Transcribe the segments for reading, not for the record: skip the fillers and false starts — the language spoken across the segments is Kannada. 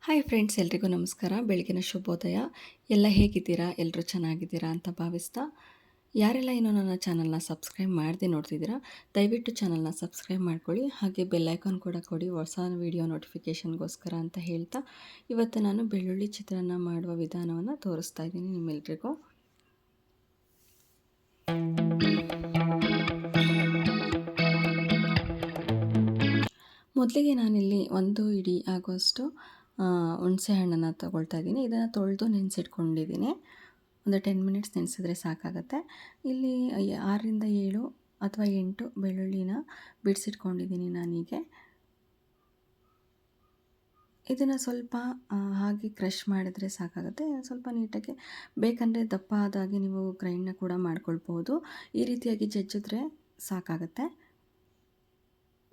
ಹಾಯ್ ಫ್ರೆಂಡ್ಸ್, ಎಲ್ರಿಗೂ ನಮಸ್ಕಾರ. ಬೆಳಗಿನ ಶುಭೋದಯ. ಎಲ್ಲ ಹೇಗಿದ್ದೀರಾ? ಎಲ್ಲರೂ ಚೆನ್ನಾಗಿದ್ದೀರಾ ಅಂತ ಭಾವಿಸ್ತಾ, ಯಾರೆಲ್ಲ ಇನ್ನೂ ನನ್ನ ಚಾನಲ್ನ ಸಬ್ಸ್ಕ್ರೈಬ್ ಮಾಡದೆ ನೋಡ್ತಿದ್ದೀರಾ, ದಯವಿಟ್ಟು ಚಾನಲ್ನ ಸಬ್ಸ್ಕ್ರೈಬ್ ಮಾಡ್ಕೊಳ್ಳಿ. ಹಾಗೆ ಬೆಲ್ ಐಕಾನ್ ಕೂಡ ಕೊಡಿ, ಹೊಸ ವಿಡಿಯೋ ನೋಟಿಫಿಕೇಷನ್ಗೋಸ್ಕರ ಅಂತ ಹೇಳ್ತಾ, ಇವತ್ತು ನಾನು ಬೆಳ್ಳುಳ್ಳಿ ಚಿತ್ರಾನ್ನ ಮಾಡುವ ವಿಧಾನವನ್ನು ತೋರಿಸ್ತಾ ಇದ್ದೀನಿ ನಿಮ್ಮೆಲ್ರಿಗೂ. ಮೊದಲಿಗೆ ನಾನಿಲ್ಲಿ 1 ಇಡೀ ಆಗುವಷ್ಟು ಹುಣಸೆ ಹಣ್ಣನ್ನು ತಗೊಳ್ತಾ ಇದ್ದೀನಿ. ಇದನ್ನು ತೊಳೆದು ನೆನೆಸಿಟ್ಕೊಂಡಿದ್ದೀನಿ. ಒಂದು 10 ಮಿನಿಟ್ಸ್ ನೆನೆಸಿದ್ರೆ ಸಾಕಾಗುತ್ತೆ. ಇಲ್ಲಿ 6ರಿಂದ 7 ಅಥವಾ 8 ಬೆಳ್ಳುಳ್ಳಿನ ಬಿಡಿಸಿಟ್ಕೊಂಡಿದ್ದೀನಿ ನಾನೀಗೆ. ಇದನ್ನು ಸ್ವಲ್ಪ ಹಾಗೆ ಕ್ರಷ್ ಮಾಡಿದ್ರೆ ಸಾಕಾಗುತ್ತೆ. ಸ್ವಲ್ಪ ನೀಟಾಗಿ ಬೇಕಂದರೆ ದಪ್ಪ ಆದಾಗೆ ನೀವು ಗ್ರೈಂಡ್ನ ಕೂಡ ಮಾಡ್ಕೊಳ್ಬೋದು. ಈ ರೀತಿಯಾಗಿ ಜಜ್ಜಿದ್ರೆ ಸಾಕಾಗುತ್ತೆ.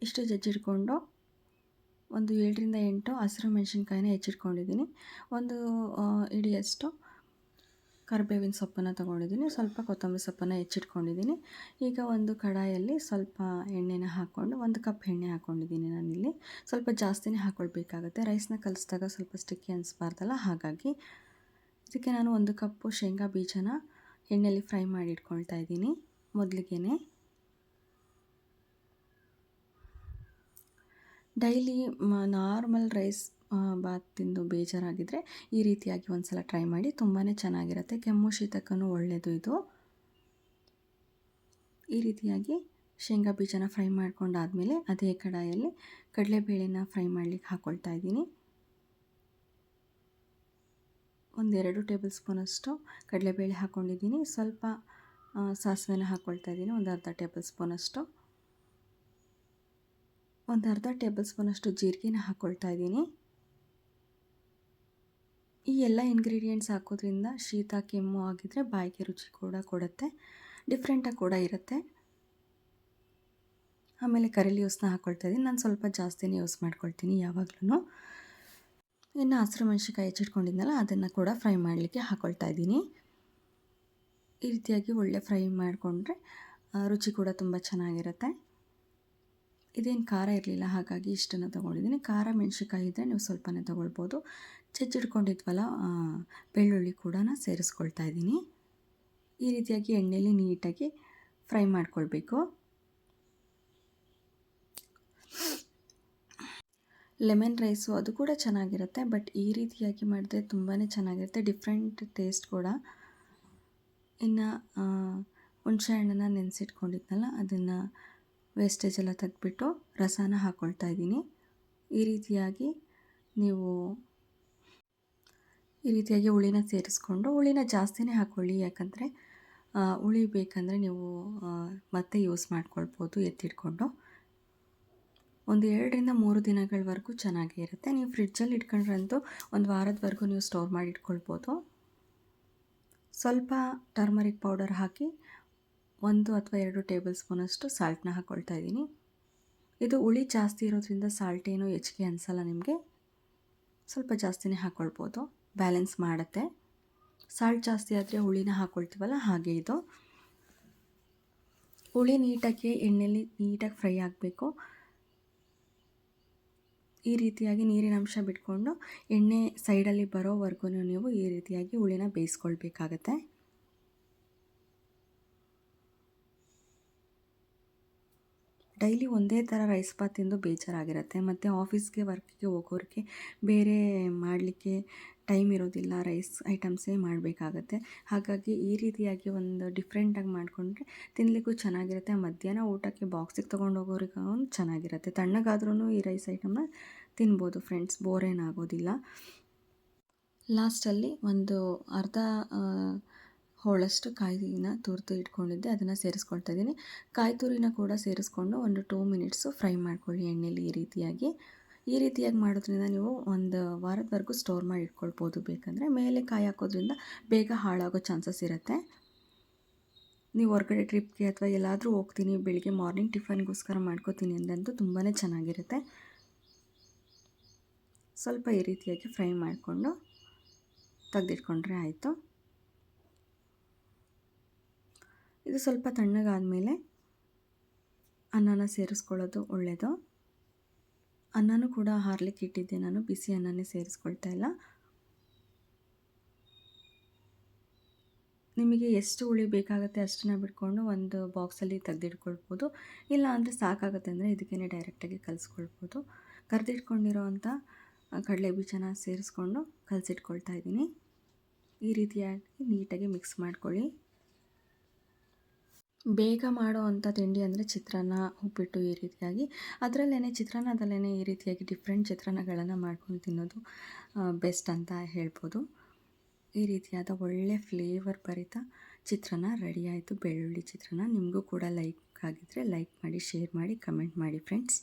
ಇಷ್ಟು ಜಜ್ಜಿಟ್ಕೊಂಡು ಒಂದು 7ರಿಂದ 8 ಹಸಿರು ಮೆಣಸಿನ್ಕಾಯಿನ ಹೆಚ್ಚಿಟ್ಕೊಂಡಿದ್ದೀನಿ. ಒಂದು ಇಡಿಯಷ್ಟು ಕರಿಬೇವಿನ ಸೊಪ್ಪನ್ನು ತೊಗೊಂಡಿದ್ದೀನಿ. ಸ್ವಲ್ಪ ಕೊತ್ತಂಬರಿ ಸೊಪ್ಪನ್ನು ಹೆಚ್ಚಿಟ್ಕೊಂಡಿದ್ದೀನಿ. ಈಗ ಒಂದು ಕಡಾಯಲ್ಲಿ ಸ್ವಲ್ಪ ಎಣ್ಣೆನ ಹಾಕ್ಕೊಂಡು 1 ಕಪ್ ಎಣ್ಣೆ ಹಾಕ್ಕೊಂಡಿದ್ದೀನಿ ನಾನಿಲ್ಲಿ. ಸ್ವಲ್ಪ ಜಾಸ್ತಿನೇ ಹಾಕ್ಕೊಳ್ಬೇಕಾಗುತ್ತೆ. ರೈಸ್ನ ಕಲಿಸಿದಾಗ ಸ್ವಲ್ಪ ಸ್ಟಿಕ್ಕಿ ಅನಿಸ್ಬಾರ್ದಲ್ಲ, ಹಾಗಾಗಿ ಇದಕ್ಕೆ ನಾನು 1 ಕಪ್ಪು ಶೇಂಗಾ ಬೀಜನ ಎಣ್ಣೆಯಲ್ಲಿ ಫ್ರೈ ಮಾಡಿ ಇಟ್ಕೊಳ್ತಾ ಇದ್ದೀನಿ ಮೊದಲಿಗೆನೆ. ಡೈಲಿ ನಾರ್ಮಲ್ ರೈಸ್ ಬಾತ್ ತಿಂದು ಬೇಜಾರಾಗಿದ್ದರೆ ಈ ರೀತಿಯಾಗಿ ಒಂದು ಸಲ ಟ್ರೈ ಮಾಡಿ, ತುಂಬಾ ಚೆನ್ನಾಗಿರುತ್ತೆ. ಕೆಮ್ಮು ಶೀತಕ್ಕೂ ಒಳ್ಳೆಯದು ಇದು. ಈ ರೀತಿಯಾಗಿ ಶೇಂಗಾ ಬೀಜನ ಫ್ರೈ ಮಾಡ್ಕೊಂಡಾದಮೇಲೆ ಅದೇ ಕಡಾಯಲ್ಲಿ ಕಡಲೆಬೇಳೆನ ಫ್ರೈ ಮಾಡಲಿಕ್ಕೆ ಹಾಕ್ಕೊಳ್ತಾ ಇದ್ದೀನಿ. 1-2 ಟೇಬಲ್ ಸ್ಪೂನಷ್ಟು ಕಡಲೆಬೇಳೆ ಹಾಕ್ಕೊಂಡಿದ್ದೀನಿ. ಸ್ವಲ್ಪ ಸಾಸಿವೆನ ಹಾಕ್ಕೊಳ್ತಾ ಇದ್ದೀನಿ, ಒಂದು ಅರ್ಧ ಟೇಬಲ್ ಸ್ಪೂನಷ್ಟು. ಒಂದು ಅರ್ಧ ಟೇಬಲ್ ಸ್ಪೂನಷ್ಟು ಜೀರಿಗೆನ ಹಾಕ್ಕೊಳ್ತಾ ಇದ್ದೀನಿ. ಈ ಎಲ್ಲ ಇಂಗ್ರೀಡಿಯೆಂಟ್ಸ್ ಹಾಕೋದ್ರಿಂದ ಶೀತ ಕೆಮ್ಮು ಆಗಿದ್ದರೆ ಬಾಯಿಗೆ ರುಚಿ ಕೂಡ ಕೊಡುತ್ತೆ, ಡಿಫ್ರೆಂಟಾಗಿ ಕೂಡ ಇರುತ್ತೆ. ಆಮೇಲೆ ಕರಿ ಲೀವ್ಸ್ನ ಹಾಕ್ಕೊಳ್ತಾ ಇದ್ದೀನಿ. ನಾನು ಸ್ವಲ್ಪ ಜಾಸ್ತಿನೇ ಯೂಸ್ ಮಾಡ್ಕೊಳ್ತೀನಿ ಯಾವಾಗಲೂ. ಇನ್ನು ಹಸಿರು ಮೆಣಸಿನ್ಕಾಯಿ ಹೆಚ್ಚಿಟ್ಕೊಂಡಿದ್ನಲ್ಲ, ಅದನ್ನು ಕೂಡ ಫ್ರೈ ಮಾಡಲಿಕ್ಕೆ ಹಾಕ್ಕೊಳ್ತಾ ಇದ್ದೀನಿ. ಈ ರೀತಿಯಾಗಿ ಒಳ್ಳೆ ಫ್ರೈ ಮಾಡಿಕೊಂಡ್ರೆ ರುಚಿ ಕೂಡ ತುಂಬ ಚೆನ್ನಾಗಿರುತ್ತೆ. ಇದೇನು ಖಾರ ಇರಲಿಲ್ಲ, ಹಾಗಾಗಿ ಇಷ್ಟನ್ನು ತೊಗೊಂಡಿದ್ದೀನಿ. ಖಾರ ಮೆಣಸಿನ್ಕಾಯಿ ಇದ್ದರೆ ನೀವು ಸ್ವಲ್ಪನೇ ತೊಗೊಳ್ಬೋದು. ಜಜ್ಜಿಡ್ಕೊಂಡಿದ್ವಲ್ಲ ಬೆಳ್ಳುಳ್ಳಿ ಕೂಡ ಸೇರಿಸ್ಕೊಳ್ತಾ ಇದ್ದೀನಿ. ಈ ರೀತಿಯಾಗಿ ಎಣ್ಣೆಯಲ್ಲಿ ನೀಟಾಗಿ ಫ್ರೈ ಮಾಡ್ಕೊಳ್ಬೇಕು. ಲೆಮನ್ ರೈಸು ಅದು ಕೂಡ ಚೆನ್ನಾಗಿರುತ್ತೆ, ಬಟ್ ಈ ರೀತಿಯಾಗಿ ಮಾಡಿದ್ರೆ ತುಂಬಾ ಚೆನ್ನಾಗಿರುತ್ತೆ, ಡಿಫ್ರೆಂಟ್ ಟೇಸ್ಟ್ ಕೂಡ. ಇನ್ನು ಹುಣಸೆ ಹಣ್ಣನ್ನು ನೆನೆಸಿಟ್ಕೊಂಡಿದ್ನಲ್ಲ, ಅದನ್ನು ವೇಸ್ಟೇಜ್ ಎಲ್ಲ ತೆಗೆದ್ಬಿಟ್ಟು ರಸನ ಹಾಕ್ಕೊಳ್ತಾ ಇದ್ದೀನಿ. ಈ ರೀತಿಯಾಗಿ ಹುಳಿನ ಸೇರಿಸ್ಕೊಂಡು, ಹುಳಿನ ಜಾಸ್ತಿನೇ ಹಾಕ್ಕೊಳ್ಳಿ, ಯಾಕಂದರೆ ಹುಳಿ ಬೇಕಂದರೆ ನೀವು ಮತ್ತೆ ಯೂಸ್ ಮಾಡ್ಕೊಳ್ಬೋದು ಎತ್ತಿಟ್ಕೊಂಡು. ಒಂದು 2ರಿಂದ 3 ದಿನಗಳವರೆಗೂ ಚೆನ್ನಾಗೇ ಇರುತ್ತೆ. ನೀವು ಫ್ರಿಡ್ಜಲ್ಲಿ ಇಟ್ಕೊಂಡ್ರಂತೂ ಒಂದು ವಾರದವರೆಗೂ ನೀವು ಸ್ಟೋರ್ ಮಾಡಿ ಇಟ್ಕೊಳ್ಬೋದು. ಸ್ವಲ್ಪ ಟರ್ಮರಿಕ್ ಪೌಡರ್ ಹಾಕಿ 1 ಅಥವಾ 2 ಟೇಬಲ್ ಸ್ಪೂನಷ್ಟು ಸಾಲ್ಟನ್ನ ಹಾಕ್ಕೊಳ್ತಾ ಇದ್ದೀನಿ. ಇದು ಹುಳಿ ಜಾಸ್ತಿ ಇರೋದ್ರಿಂದ ಸಾಲ್ಟ್ ಏನೂ ಹೆಚ್ಚಿಗೆ ಅನಿಸಲ್ಲ ನಿಮಗೆ, ಸ್ವಲ್ಪ ಜಾಸ್ತಿನೇ ಹಾಕ್ಕೊಳ್ಬೋದು, ಬ್ಯಾಲೆನ್ಸ್ ಮಾಡುತ್ತೆ. ಸಾಲ್ಟ್ ಜಾಸ್ತಿ ಆದರೆ ಹುಳಿನ ಹಾಕ್ಕೊಳ್ತೀವಲ್ಲ, ಹಾಗೆ ಇದು. ಹುಳಿ ನೀಟಾಗಿ ಎಣ್ಣೆಯಲ್ಲಿ ನೀಟಾಗಿ ಫ್ರೈ ಆಗಬೇಕು. ಈ ರೀತಿಯಾಗಿ ನೀರಿನ ಅಂಶ ಬಿಟ್ಕೊಂಡು ಎಣ್ಣೆ ಸೈಡಲ್ಲಿ ಬರೋವರೆಗೂ ನೀವು ಈ ರೀತಿಯಾಗಿ ಹುಳಿನ ಬೇಯಿಸ್ಕೊಳ್ಬೇಕಾಗತ್ತೆ. ಡೈಲಿ ಒಂದೇ ಥರ ರೈಸ್ ಬಾತ್ ತಿಂದು ಬೇಜಾರಾಗಿರುತ್ತೆ, ಮತ್ತು ಆಫೀಸ್ಗೆ ವರ್ಕಿಗೆ ಹೋಗೋರಿಗೆ ಬೇರೆ ಮಾಡಲಿಕ್ಕೆ ಟೈಮ್ ಇರೋದಿಲ್ಲ, ರೈಸ್ ಐಟಮ್ಸೇ ಮಾಡಬೇಕಾಗತ್ತೆ. ಹಾಗಾಗಿ ಈ ರೀತಿಯಾಗಿ ಒಂದು ಡಿಫ್ರೆಂಟಾಗಿ ಮಾಡಿಕೊಂಡ್ರೆ ತಿನ್ನಲಿಕ್ಕೂ ಚೆನ್ನಾಗಿರುತ್ತೆ. ಮಧ್ಯಾಹ್ನ ಊಟಕ್ಕೆ ಬಾಕ್ಸಿಗೆ ತೊಗೊಂಡೋಗೋರಿಗೂ ಚೆನ್ನಾಗಿರುತ್ತೆ. ತಣ್ಣಗಾದ್ರೂ ಈ ರೈಸ್ ಐಟಮ್ನ ತಿನ್ಬೋದು ಫ್ರೆಂಡ್ಸ್, ಬೋರೇನಾಗೋದಿಲ್ಲ. ಲಾಸ್ಟಲ್ಲಿ ಒಂದು ಅರ್ಧ ಹೋಳಷ್ಟು ಕಾಯಿನ ತುರಿದು ಇಟ್ಕೊಂಡಿದ್ದೆ, ಅದನ್ನು ಸೇರಿಸ್ಕೊಳ್ತಾ ಇದ್ದೀನಿ. ಕಾಯಿ ತುರಿನ ಕೂಡ ಸೇರಿಸ್ಕೊಂಡು ಒಂದು 2 ಮಿನಿಟ್ಸು ಫ್ರೈ ಮಾಡ್ಕೊಳ್ಳಿ ಎಣ್ಣೆಯಲ್ಲಿ. ಈ ರೀತಿಯಾಗಿ ಮಾಡೋದ್ರಿಂದ ನೀವು ಒಂದು ವಾರದವರೆಗೂ ಸ್ಟೋರ್ ಮಾಡಿ ಇಟ್ಕೊಳ್ಬೋದು. ಬೇಕಂದರೆ ಮೇಲೆ ಕಾಯಿ ಹಾಕೋದ್ರಿಂದ ಬೇಗ ಹಾಳಾಗೋ ಚಾನ್ಸಸ್ ಇರುತ್ತೆ. ನೀವು ಹೊರಗಡೆ ಟ್ರಿಪ್ಗೆ ಅಥವಾ ಎಲ್ಲಾದರೂ ಹೋಗ್ತೀನಿ, ಬೆಳಿಗ್ಗೆ ಮಾರ್ನಿಂಗ್ ಟಿಫನ್ಗೋಸ್ಕರ ಮಾಡ್ಕೋತೀನಿ ಅಂದಂತೂ ತುಂಬಾ ಚೆನ್ನಾಗಿರುತ್ತೆ. ಸ್ವಲ್ಪ ಈ ರೀತಿಯಾಗಿ ಫ್ರೈ ಮಾಡಿಕೊಂಡು ತೆಗೆದಿಟ್ಕೊಂಡ್ರೆ ಆಯಿತು. ಇದು ಸ್ವಲ್ಪ ತಣ್ಣಗಾದಮೇಲೆ ಅನ್ನನ ಸೇರಿಸ್ಕೊಳ್ಳೋದು ಒಳ್ಳೆಯದು. ಅನ್ನನೂ ಕೂಡ ಹಾರ್ಲಿಕ್ಕೆ ಇಟ್ಟಿದ್ದೆ ನಾನು, ಬಿಸಿ ಅನ್ನನೇ ಸೇರಿಸ್ಕೊಳ್ತಾ ಇಲ್ಲ. ನಿಮಗೆ ಎಷ್ಟು ಹುಳಿ ಬೇಕಾಗುತ್ತೆ ಅಷ್ಟನ್ನ ಬಿಟ್ಕೊಂಡು ಒಂದು ಬಾಕ್ಸಲ್ಲಿ ತೆಗೆದಿಟ್ಕೊಳ್ಬೋದು. ಇಲ್ಲ ಅಂದರೆ ಸಾಕಾಗುತ್ತೆ ಅಂದರೆ ಇದಕ್ಕೇ ಡೈರೆಕ್ಟಾಗಿ ಕಲಿಸ್ಕೊಳ್ಬೋದು. ಕರೆದಿಟ್ಕೊಂಡಿರೋ ಅಂಥ ಕಡಲೆ ಬೀಜನ ಸೇರಿಸ್ಕೊಂಡು ಕಲಸಿಟ್ಕೊಳ್ತಾ ಇದ್ದೀನಿ. ಈ ರೀತಿಯಾಗಿ ನೀಟಾಗಿ ಮಿಕ್ಸ್ ಮಾಡ್ಕೊಳ್ಳಿ. ಬೇಗ ಮಾಡೋ ಅಂಥ ತಿಂಡಿ ಅಂದರೆ ಚಿತ್ರಾನ್ನ, ಉಪ್ಪಿಟ್ಟು ಈ ರೀತಿಯಾಗಿ. ಚಿತ್ರಾನ್ನದಲ್ಲೇ ಈ ರೀತಿಯಾಗಿ ಡಿಫ್ರೆಂಟ್ ಚಿತ್ರಾನ್ನಗಳನ್ನು ಮಾಡ್ಕೊಂಡು ತಿನ್ನೋದು ಬೆಸ್ಟ್ ಅಂತ ಹೇಳ್ಬೋದು. ಈ ರೀತಿಯಾದ ಒಳ್ಳೆ ಫ್ಲೇವರ್ ಭರಿತ ಚಿತ್ರಾನ್ನ ರೆಡಿ ಆಯಿತು, ಬೆಳ್ಳುಳ್ಳಿ ಚಿತ್ರಾನ್ನ. ನಿಮಗೂ ಕೂಡ ಲೈಕ್ ಆಗಿದ್ದರೆ ಲೈಕ್ ಮಾಡಿ, ಶೇರ್ ಮಾಡಿ, ಕಮೆಂಟ್ ಮಾಡಿ ಫ್ರೆಂಡ್ಸ್.